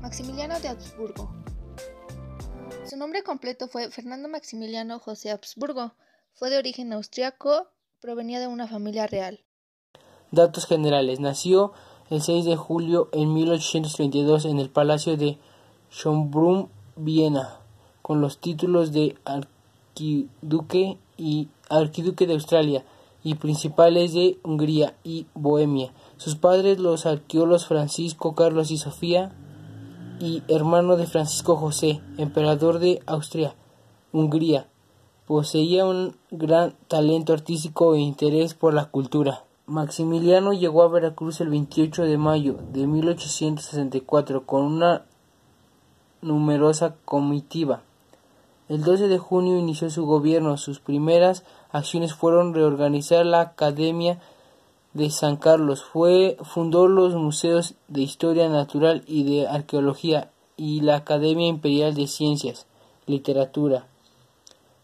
Maximiliano de Habsburgo. Su nombre completo fue Fernando Maximiliano José Habsburgo. Fue de origen austriaco, provenía de una familia real. Datos generales. Nació el 6 de julio de 1832 en el Palacio de Schönbrunn, Viena, con los títulos de archiduque de Austria y principales de Hungría y Bohemia. Sus padres, los arqueólogos Francisco, Carlos y Sofía, y hermano de Francisco José, emperador de Austria-Hungría, poseía un gran talento artístico e interés por la cultura. Maximiliano llegó a Veracruz el 28 de mayo de 1864 con una numerosa comitiva. El 12 de junio inició su gobierno. Sus primeras acciones fueron reorganizar la Academia de San Carlos. Fundó los museos de Historia Natural y de Arqueología y la Academia Imperial de Ciencias, Literatura.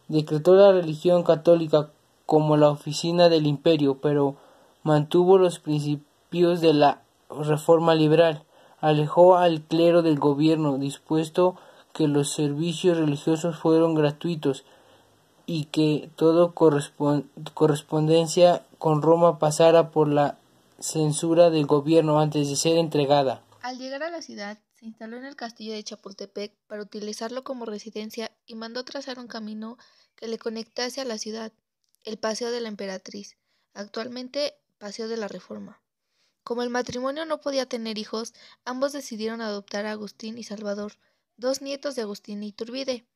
Decretó la religión católica como la oficina del imperio, pero mantuvo los principios de la reforma liberal. Alejó al clero del gobierno, dispuesto que los servicios religiosos fueron gratuitos y que toda correspondencia con Roma pasara por la censura del gobierno antes de ser entregada. Al llegar a la ciudad, se instaló en el castillo de Chapultepec para utilizarlo como residencia y mandó trazar un camino que le conectase a la ciudad, el Paseo de la Emperatriz, actualmente Paseo de la Reforma. Como el matrimonio no podía tener hijos, ambos decidieron adoptar a Agustín y Salvador, dos nietos de Agustín Iturbide,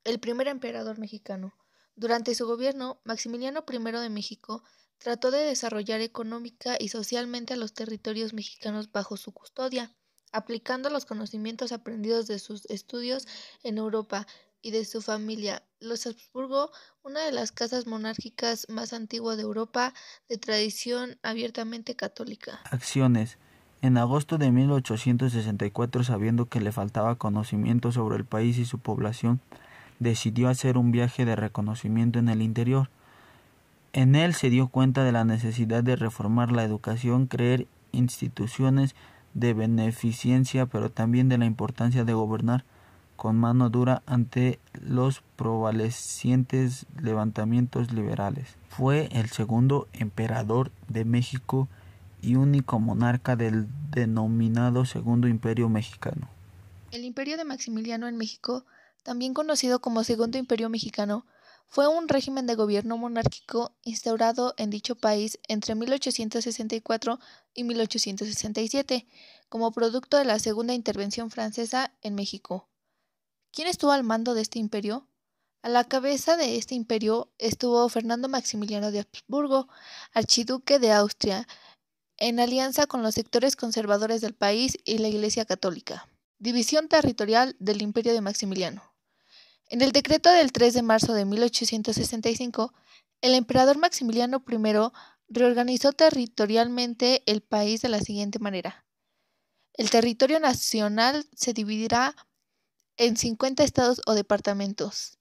el primer emperador mexicano. Durante su gobierno, Maximiliano I de México trató de desarrollar económica y socialmente a los territorios mexicanos bajo su custodia, aplicando los conocimientos aprendidos de sus estudios en Europa y de su familia. Los Habsburgo, una de las casas monárquicas más antiguas de Europa, de tradición abiertamente católica. Acciones. En agosto de 1864, sabiendo que le faltaba conocimiento sobre el país y su población, decidió hacer un viaje de reconocimiento en el interior. En él se dio cuenta de la necesidad de reformar la educación, crear instituciones de beneficencia, pero también de la importancia de gobernar con mano dura ante los prevalecientes levantamientos liberales. Fue el segundo emperador de México y único monarca del denominado Segundo Imperio Mexicano. El imperio de Maximiliano en México, también conocido como Segundo Imperio Mexicano, fue un régimen de gobierno monárquico instaurado en dicho país entre 1864 y 1867, como producto de la segunda intervención francesa en México. ¿Quién estuvo al mando de este imperio? A la cabeza de este imperio estuvo Fernando Maximiliano de Habsburgo, archiduque de Austria, en alianza con los sectores conservadores del país y la Iglesia Católica. División territorial del imperio de Maximiliano. En el decreto del 3 de marzo de 1865, el emperador Maximiliano I reorganizó territorialmente el país de la siguiente manera. El territorio nacional se dividirá en 50 estados o departamentos.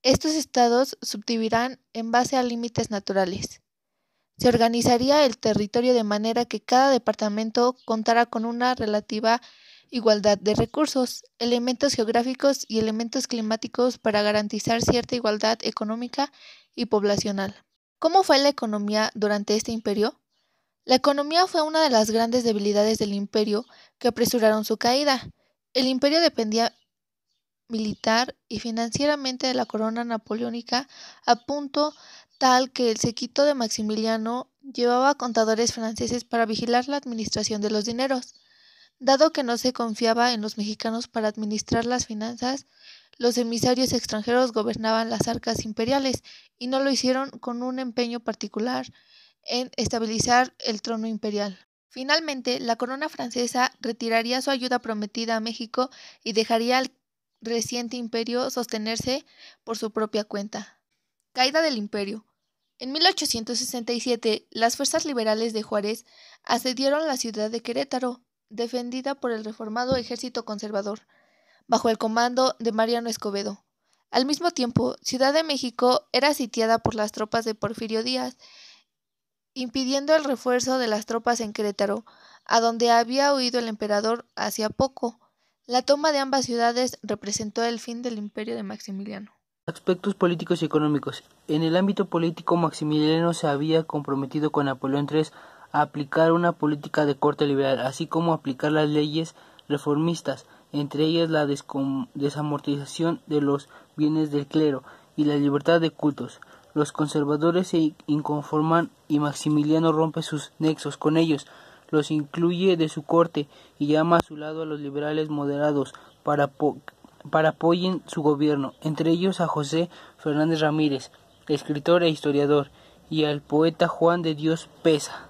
Estos estados subdividirán en base a límites naturales. Se organizaría el territorio de manera que cada departamento contara con una relativa igualdad de recursos, elementos geográficos y elementos climáticos para garantizar cierta igualdad económica y poblacional. ¿Cómo fue la economía durante este imperio? La economía fue una de las grandes debilidades del imperio que apresuraron su caída. El imperio dependía militar y financieramente de la corona napoleónica, a punto tal que el séquito de Maximiliano llevaba contadores franceses para vigilar la administración de los dineros. Dado que no se confiaba en los mexicanos para administrar las finanzas, los emisarios extranjeros gobernaban las arcas imperiales y no lo hicieron con un empeño particular en estabilizar el trono imperial. Finalmente, la corona francesa retiraría su ayuda prometida a México y dejaría al reciente imperio sostenerse por su propia cuenta. Caída del imperio. En 1867, las fuerzas liberales de Juárez asedieron la ciudad de Querétaro, defendida por el reformado ejército conservador, bajo el comando de Mariano Escobedo. Al mismo tiempo, Ciudad de México era sitiada por las tropas de Porfirio Díaz, impidiendo el refuerzo de las tropas en Querétaro, a donde había huido el emperador hacía poco. La toma de ambas ciudades representó el fin del imperio de Maximiliano. Aspectos políticos y económicos. En el ámbito político, Maximiliano se había comprometido con Napoleón III a aplicar una política de corte liberal, así como aplicar las leyes reformistas, entre ellas la desamortización de los bienes del clero y la libertad de cultos. Los conservadores se inconforman y Maximiliano rompe sus nexos con ellos, los incluye de su corte y llama a su lado a los liberales moderados para apoyen su gobierno, entre ellos a José Fernández Ramírez, escritor e historiador, y al poeta Juan de Dios Peza.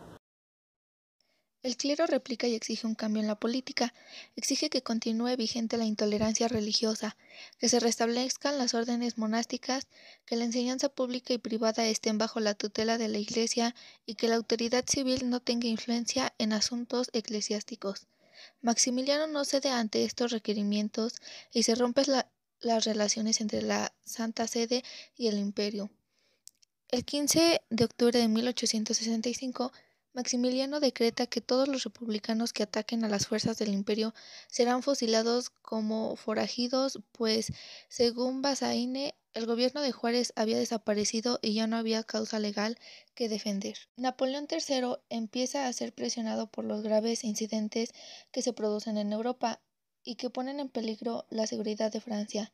El clero replica y exige un cambio en la política, exige que continúe vigente la intolerancia religiosa, que se restablezcan las órdenes monásticas, que la enseñanza pública y privada estén bajo la tutela de la Iglesia y que la autoridad civil no tenga influencia en asuntos eclesiásticos. Maximiliano no cede ante estos requerimientos y se rompen las relaciones entre la Santa Sede y el Imperio. El 15 de octubre de 1865, Maximiliano decreta que todos los republicanos que ataquen a las fuerzas del imperio serán fusilados como forajidos, pues, según Bazaine, el gobierno de Juárez había desaparecido y ya no había causa legal que defender. Napoleón III empieza a ser presionado por los graves incidentes que se producen en Europa y que ponen en peligro la seguridad de Francia.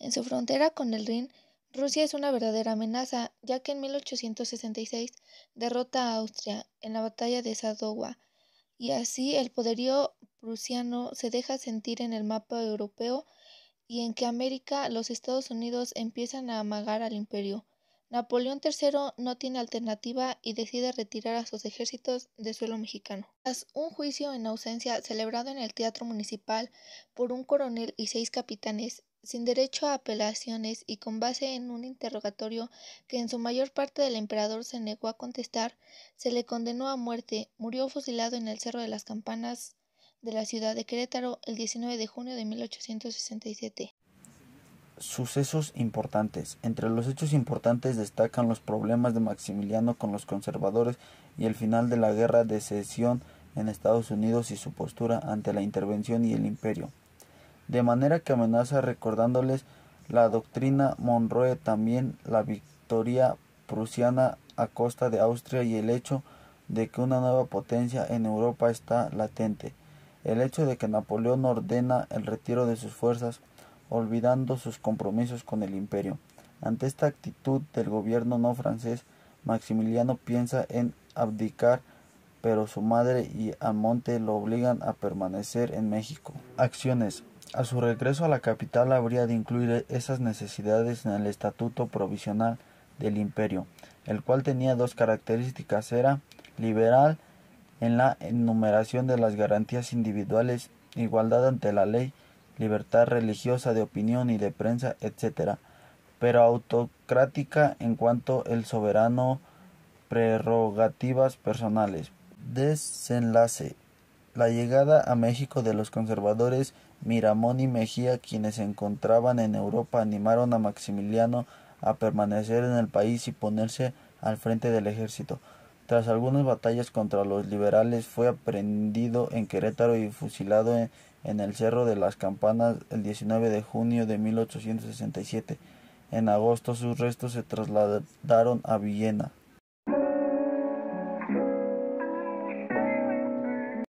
En su frontera con el Rin, Rusia es una verdadera amenaza, ya que en 1866 derrota a Austria en la batalla de Sadowa, y así el poderío prusiano se deja sentir en el mapa europeo y en que América, los Estados Unidos empiezan a amagar al imperio. Napoleón III no tiene alternativa y decide retirar a sus ejércitos de suelo mexicano. Tras un juicio en ausencia celebrado en el Teatro Municipal por un coronel y 6 capitanes, sin derecho a apelaciones y con base en un interrogatorio que en su mayor parte el emperador se negó a contestar, se le condenó a muerte. Murió fusilado en el Cerro de las Campanas de la ciudad de Querétaro el 19 de junio de 1867. Sucesos importantes. Entre los hechos importantes destacan los problemas de Maximiliano con los conservadores y el final de la Guerra de Secesión en Estados Unidos y su postura ante la intervención y el imperio. De manera que amenaza recordándoles la doctrina Monroe, también la victoria prusiana a costa de Austria y el hecho de que una nueva potencia en Europa está latente. El hecho de que Napoleón ordena el retiro de sus fuerzas, olvidando sus compromisos con el imperio. Ante esta actitud del gobierno no francés, Maximiliano piensa en abdicar, pero su madre y Almonte lo obligan a permanecer en México. Acciones. A su regreso a la capital habría de incluir esas necesidades en el Estatuto Provisional del Imperio, el cual tenía 2 características. Era liberal en la enumeración de las garantías individuales, igualdad ante la ley, libertad religiosa de opinión y de prensa, etc., pero autocrática en cuanto el soberano prerrogativas personales. Desenlace. La llegada a México de los conservadores Miramón y Mejía, quienes se encontraban en Europa, animaron a Maximiliano a permanecer en el país y ponerse al frente del ejército. Tras algunas batallas contra los liberales, fue aprehendido en Querétaro y fusilado en el Cerro de las Campanas el 19 de junio de 1867. En agosto sus restos se trasladaron a Villena.